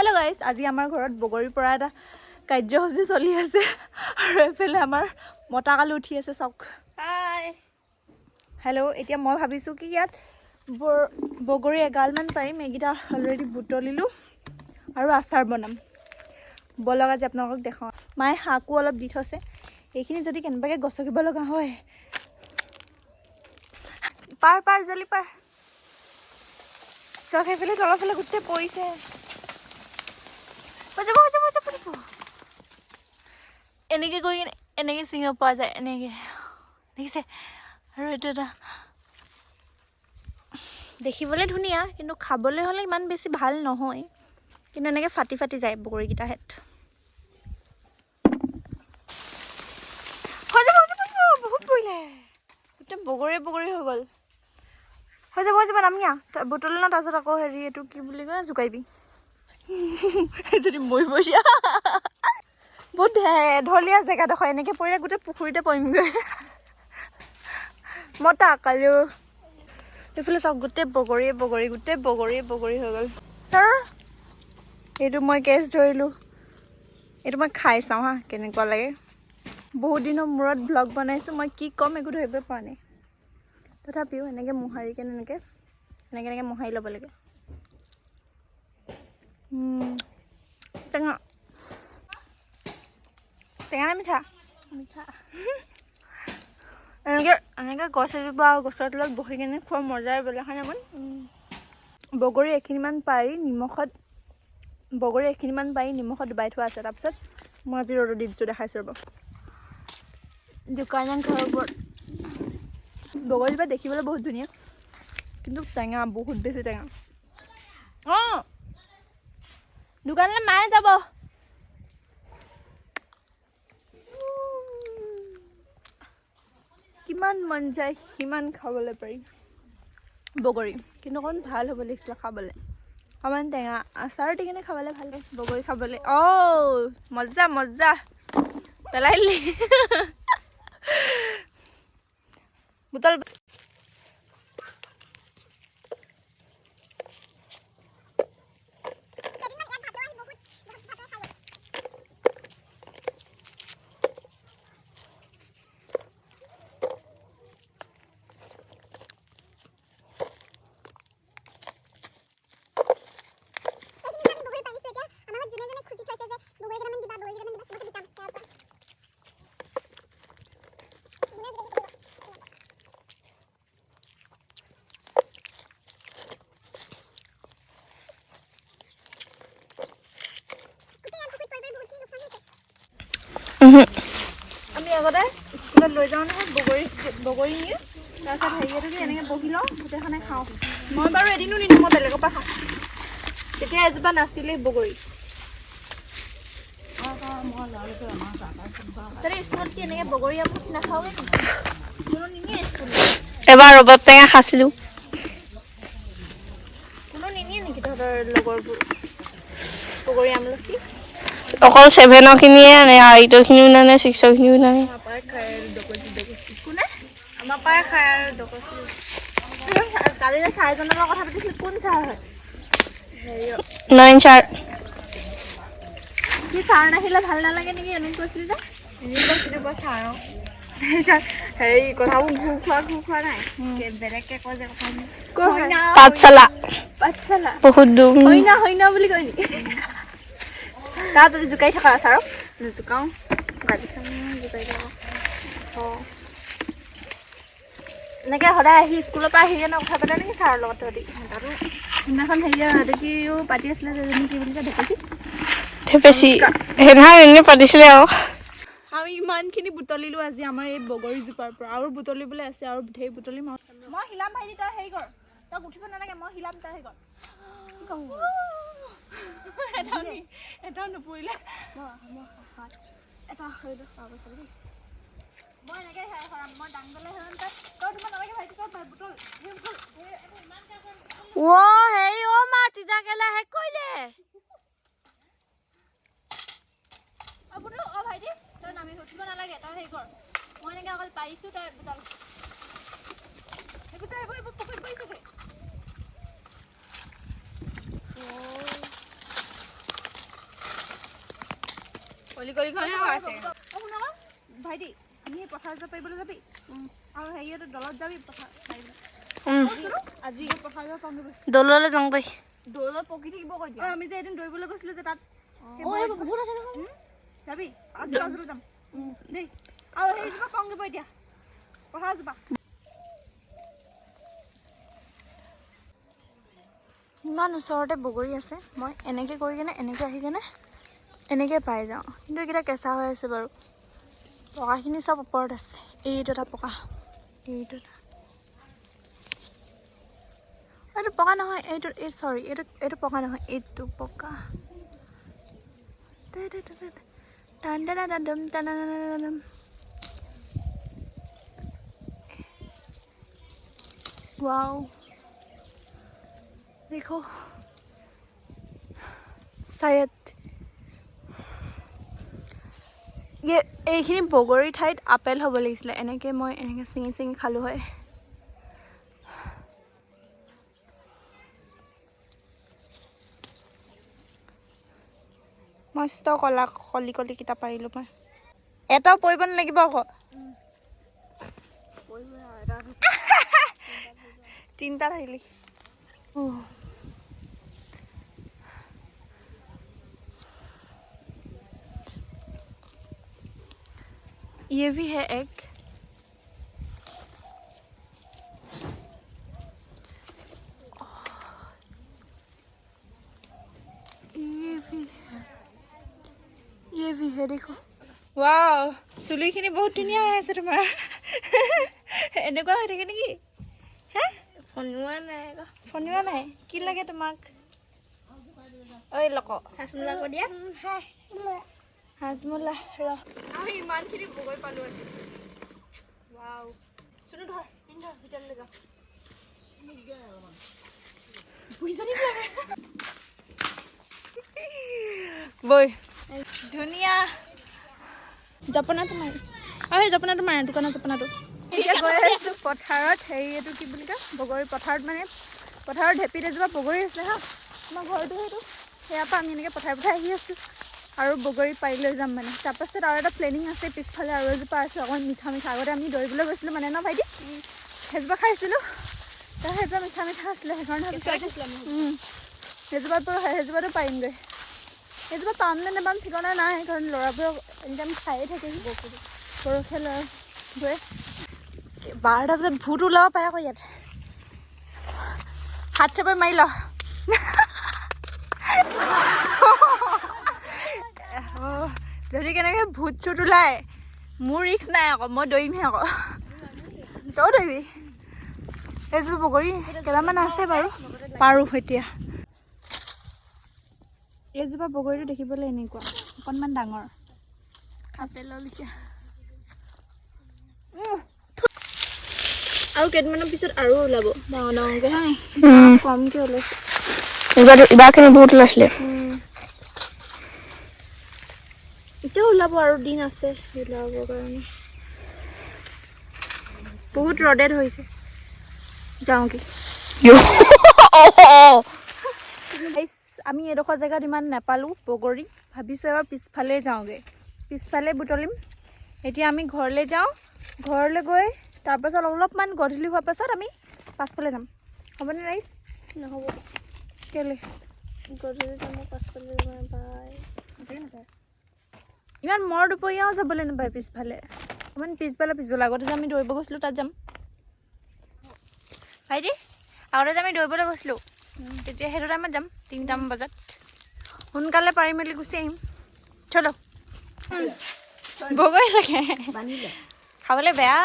Hello' guys, আজি আমাৰ ঘৰত বগৰীৰ পৰা এটা কাৰ্যসূচী চলি আছে আৰু এফালে আমাৰ মতা কালি উঠি আছে চাওক। Hi hello'. এতিয়া মই ভাবিছোঁ কি ইয়াত বগৰী এগালমান পাৰিম, এইকেইটা অলৰেডি বুটলিলোঁ আৰু আচাৰ বনাম। বলক আজি আপোনালোকক দেখাওঁ। মায়ে শাকো অলপ দি থৈছে, এইখিনি যদি কেনেবাকৈ গছকিব লগা হয়। পাৰ জলি পাৰ চক, সেইফালে তলৰ ফালে গোটেই পৰিছে। এনেকৈ গৈ কিনে এনেকৈ ছিঙিব পৰা যায়, এনেকৈ দেখিছে। আৰু এইটো এটা দেখিবলৈ ধুনীয়া, কিন্তু খাবলৈ হ'লে ইমান বেছি ভাল নহয়, কিন্তু এনেকৈ ফাটি ফাটি যায় বগৰীকেইটা হেঁত। বহুত পৰিলে, গোটেই বগৰী হৈ গ'ল। হৈ যাব নামিয়া বুটলি ন, তাৰপিছত আকৌ হেৰি এইটো কি বুলি কয় জোকাৰিবি যদি মৰি পৰিছে। বহুত ঢলীয়া জেগাডোখৰ, এনেকৈ পৰিলে গোটেই পুখুৰীতে পৰিমগৈ। মতা কালিও এইফালে চাওক, গোটেই বগৰী হৈ গ'ল। ছাৰ এইটো মই কেছ ধৰিলোঁ, এইটো মই খাই চাওঁ হা কেনেকুৱা লাগে। বহুত দিনৰ মূৰত ভ্লগ বনাইছোঁ, মই কি ক'ম একো ধৰিবই পৰা নাই। তথাপিও এনেকৈ মোহাৰি কেনে এনেকৈ মোহাৰি ল'ব লাগে। টেঙা নে মিঠা? মিঠা। এনেকৈ গছ এজোপা গছৰ তলত বহি কিনে খোৱা মজাই বেলেগ হয় নহয়। বগৰী এখিনিমান পাৰি নিমখত ডুবাই থোৱা আছে। তাৰপিছত মই আজি ৰ'দত দি দিছোঁ, দেখাইছোঁ ৰ'ব। দোকানৰ ঘৰৰ ওপৰত বগৰীজোপা দেখিবলৈ বহুত ধুনীয়া, কিন্তু টেঙা, বহুত বেছি টেঙা। অঁ, দোকানলৈ মায়ে যাব। কিমান মন যায় সিমান খাবলৈ পাৰি বগৰী, কিন্তু অকণ ভাল হ'ব লাগিছিলে খাবলৈ, অকণমান টেঙা। আচাৰ দি কিনে খাবলৈ ভাল লাগে বগৰী খাবলৈ। মজা পেলাই দিলি বুটল। আমি আগতে স্কুলত লৈ যাওঁ নহয় বগৰী নিয়ে, তাৰপিছত হেৰিয়াটো কি এনেকৈ বহি লওঁ, গোটেইখনে খাওঁ। মই বাৰু এদিনো নিদিওঁ, মই বেলেগৰ পৰা খাওঁ। তেতিয়া এজোপা নাছিলেই বগৰী। তহঁতি স্কুলত কি এনেকৈ বগৰী আমুঠি নাখাওঁগৈ নেকি? কোনো নিনিয়ে স্কুলত? এবাৰ ৰবাব টেঙা খাইছিলোঁ। কোনো নিনিয়ে নেকি তহঁতৰ লগৰবোৰ বগৰী আমলখি? অকল 7ৰ খিনিয়ে আনে, 8ৰ খিনিও নানে, 6ৰ খিনিও নানে। আমাৰ পৰাই খায় আৰু ডকচি। কোনে? আমাৰ পৰাই খায় আৰু ডকচি। কালি যে ছাৰজনৰ লগত কথা পাতিছিলোঁ, কোন ছাৰ হয়? হেৰি 9 ছাৰ। কি ছাৰ নাহিলে ভাল নালাগে নেকি, এনেকৈ কৈছিলি যে? এনেই কৈছিলোঁ বাৰু ছাৰক। হেৰি কথাবোৰ ঘূৰ খোৱা নাই, বেলেগকৈ কয় যে কথা। পাঠশালা বহুত দূৰ। হৈনা বুলি কয় নেকি? তাত জোকাৰি থকা ছাৰক? জোকাওঁ, গালি খাওঁ, জোকাৰি থাকক। অঁ, এনেকৈ সদায় আহি স্কুলৰ পৰা আহি কেনে কথা পাতে নেকি ছাৰৰ লগত তহঁতি? সেইদিনাখন হেৰিয়া কি পাতি আছিলে যে, কি বুলি কয় ধেপেচি সেইদিনা এনেই পাতিছিলে আৰু। আমি ইমানখিনি বুটলিলোঁ আজি আমাৰ এই বগৰীজোপাৰ পৰা, আৰু বুটলিবলৈ আছে, আৰু ঢেৰ বুটলিম। মই হিলাম ভাইটি, তই হেৰি কৰ, তই উঠিব নালাগে, মই হিলাম, তই হেৰি কৰ। এটাও নপৰিলে। মই এনেকৈ হেৰাম, মই দাংডালে হেৰাম, তই উঠিব নালাগে ভাইটি, তই বুটল। হেৰি মা তিতাকেৰেলা শেষ কৰিলে। ভাইটি তই নামি উঠিব নালাগে, তই হেৰি কৰ, মই এনেকৈ অকল পাৰিছোঁ, তই বুটল। এইবোৰ পুখুৰীত পৰিছেগৈ। কলিখনেও আছে শুন আকৌ ভাইটি আমি পথাৰ যাব পাৰিবলৈ যাবি আৰু হেৰিয়তে দলত যাবি পথাৰ আজি পথাৰ যাব পাম দৌললৈ যাওঁ পাৰি দৌলত পকি থাকিব কৈ দিয়া আমি যে এদিন দৌৰিবলৈ গৈছিলোঁ যে তাত বহুত আছে নহয় যাবি আজি পাছলৈ যাম দেই আৰু সেইজোপা কওঁগৈ এতিয়া পথাৰজোপা ইমান ওচৰতে বগৰী আছে মই এনেকৈ কৰি কিনে এনেকৈ আহি কিনে এনেকৈ পাই যাওঁ কিন্তু এইকেইটা কেঁচা হৈ আছে বাৰু পকাখিনি চব ওপৰত আছে এইটো এটা পকা এইটো এইটো পকা নহয় এইটো চৰি এইটো পকা নহয় এইটো পকা वाओ देखो शायद এইখিনি বগৰী ঠাইত আপেল হ'ব লাগিছিলে এনেকৈ মই এনেকৈ চিঙি চিঙি খালোঁ হয় মস্ত কলা কলি কলিকেইটা পাৰিলোঁ মই এটাও পৰিব নালাগিব আকৌ তিনিটাত আহিলি ये भी है एक ये भी है देखो वाओ चुलिखिनि बहुत धुनिया হৈ আছে তোমাৰ এনেকুৱা হৈ থাকে নেকি হে ফনুৱা নাই কি লাগে তোমাক ঐ লক হাজমোলা কৈ দিয়া হাজমোলা ৰ আমি ইমানখিনি বগৰী পালোঁ আজি ৱাও চুনু ধৰ ভিতৰলৈ যা বুইছনি বৈ ধুনীয়া জপনাটো মাৰি আৰু সেই জপনাটো মাৰে দোকানৰ জপনাটো এতিয়া গৈ আছোঁ পথাৰত হেৰি এইটো কি বুলি কয় বগৰী পথাৰত মানে পথাৰত ঢেপীত এজোপা বগৰী আছে হা আমাৰ ঘৰটো সেইটো সেয়াৰ পৰা আমি এনেকৈ পথাই আহি আছোঁ আৰু বগৰী পাৰি লৈ যাম মানে তাৰপাছত আৰু এটা প্লেনিং আছে পিছফালে আৰু এজোপা আছে অকণমান মিঠা আগতে আমি দৌৰিবলৈ গৈছিলোঁ মানে ন ভাইটি সেইজোপা খাইছিলোঁ তাৰ সেইজোপা মিঠা আছিলে সেইকাৰণে সেইজোপাটো পাৰিমগৈ সেইজোপা পাম নে নাপাম ঠিকনা নাই কাৰণ ল'ৰাবোৰক এনিটাইম খায়ে থাকে বৰষুণে ল'ৰাবোৰে 12টা বজাত ভূত ওলাব পাৰে আকৌ ইয়াত হাত চাপৰি মাৰি ল যদি কেনেকৈ ভূত চুট ওলাই মোৰ ৰিক্স নাই আকৌ মই দৌৰিমহে আকৌ তই দৌৰিবি এইজোপা বগৰী কেইটামান আছে বাৰু পাৰোঁ এতিয়া এইজোপা বগৰীটো দেখিবলৈ এনেকুৱা অকণমান ডাঙৰ আপেলৰ লেখীয়া আৰু কেইদিনমানৰ পিছত আৰু ওলাব ডাঙৰ ডাঙৰকৈ হয় কমকৈ ওলাইছে এইবাৰখিনি বহুত ওলাইছিলে এতিয়াও ওলাব আৰু দিন আছে ওলাবৰ কাৰণে বহুত ৰ'দেড হৈছে যাওঁ কি আমি এডোখৰ জেগাত ইমান নাপালোঁ বগৰী ভাবিছোঁ এবাৰ পিছফালে যাওঁগৈ পিছফালে বুটলিম এতিয়া আমি ঘৰলৈ যাওঁ ঘৰলৈ গৈ তাৰপাছত অলপমান গধূলি হোৱাৰ পাছত আমি পাছফালে যাম হ'বনে ৰাইজ নহ'ব কেলৈ গধূলি যাম পাছফালে বাই ইমান মৰ দুপৰীয়াও যাবলৈ নাপায় পিছফালে অকণমান পিছবেলা আগতে যে আমি দৌৰিব গৈছিলোঁ তাত যাম ভাইটি আগতে যে আমি দৌৰিবলৈ গৈছিলোঁ তেতিয়া সেইটো টাইমত যাম 3টামান বজাত সোনকালে পাৰি মেলি গুচি আহিম চলো বগৰী লাগে খাবলৈ বেয়া